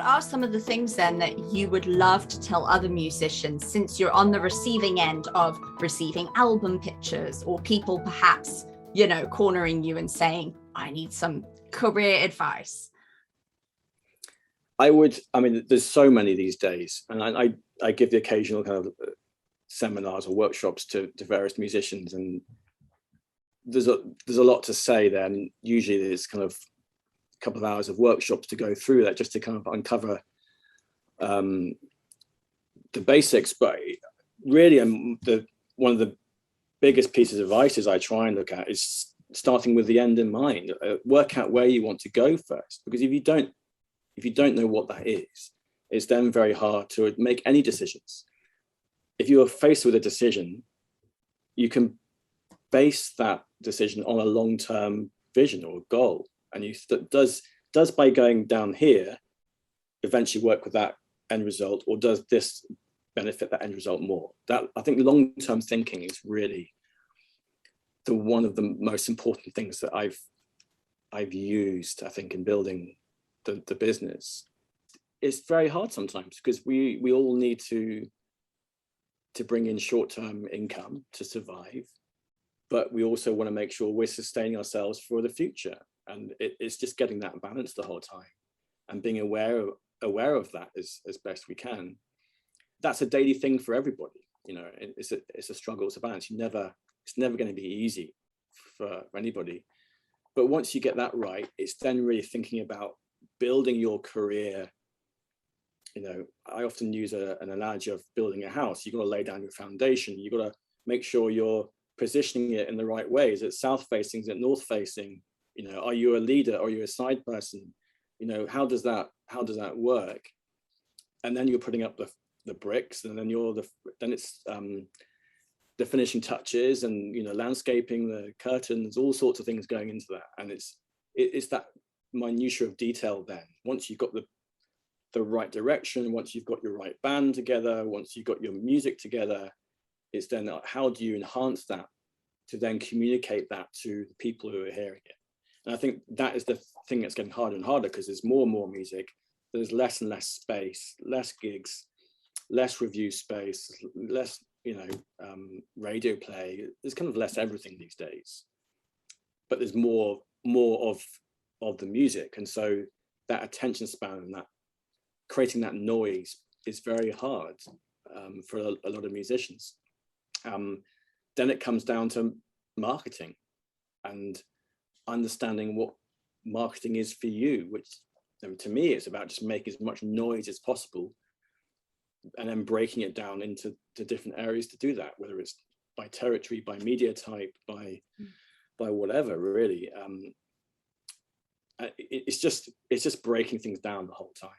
are some of the things then that you would love to tell other musicians, since you're on the receiving end of receiving album pictures or people perhaps, you know, cornering you and saying, I need some career advice? I mean, there's so many these days, and I give the occasional kind of seminars or workshops to various musicians, and there's a lot to say there, and usually there's kind of a couple of hours of workshops to go through that just to kind of uncover the basics. But really, one of the biggest pieces of advice I try and look at is starting with the end in mind. Work out where you want to go first, because if you don't know what that is, it's then very hard to make any decisions. If you are faced with a decision, you can base that decision on a long-term vision or goal, and does by going down here eventually work with that end result, or does this benefit that end result more? That, I think, long-term thinking is really one of the most important things that I've used, I think, in building the business. It's very hard sometimes because we all need to bring in short-term income to survive, but we also want to make sure we're sustaining ourselves for the future. And it's just getting that balance the whole time and being aware of that as best we can. That's a daily thing for everybody. You know, it's a struggle, it's a balance. It's never going to be easy for anybody. But once you get that right, it's then really thinking about building your career. You know, I often use an analogy of building a house. You've got to lay down your foundation. You've got to make sure you're positioning it in the right way. Is it south facing? Is it north facing? You know, are you a leader? Or are you a side person? You know, how does that work? And then you're putting up the bricks, and then it's the finishing touches, and, you know, landscaping, the curtains, all sorts of things going into that. And it's that minutiae of detail. Then once you've got the right direction, once you've got your right band together, once you've got your music together, it's then how do you enhance that to then communicate that to the people who are hearing it. And I think that is the thing that's getting harder and harder, because there's more and more music, there's less and less space, less gigs, less review space, less, you know, radio play. There's kind of less everything these days, but there's more of the music. And so that attention span and that creating that noise is very hard for a lot of musicians. Then it comes down to marketing and understanding what marketing is for you, which, to me, it's about just making as much noise as possible and then breaking it down into different areas to do that, whether it's by territory, by media type, by whatever, really. It's just breaking things down the whole time.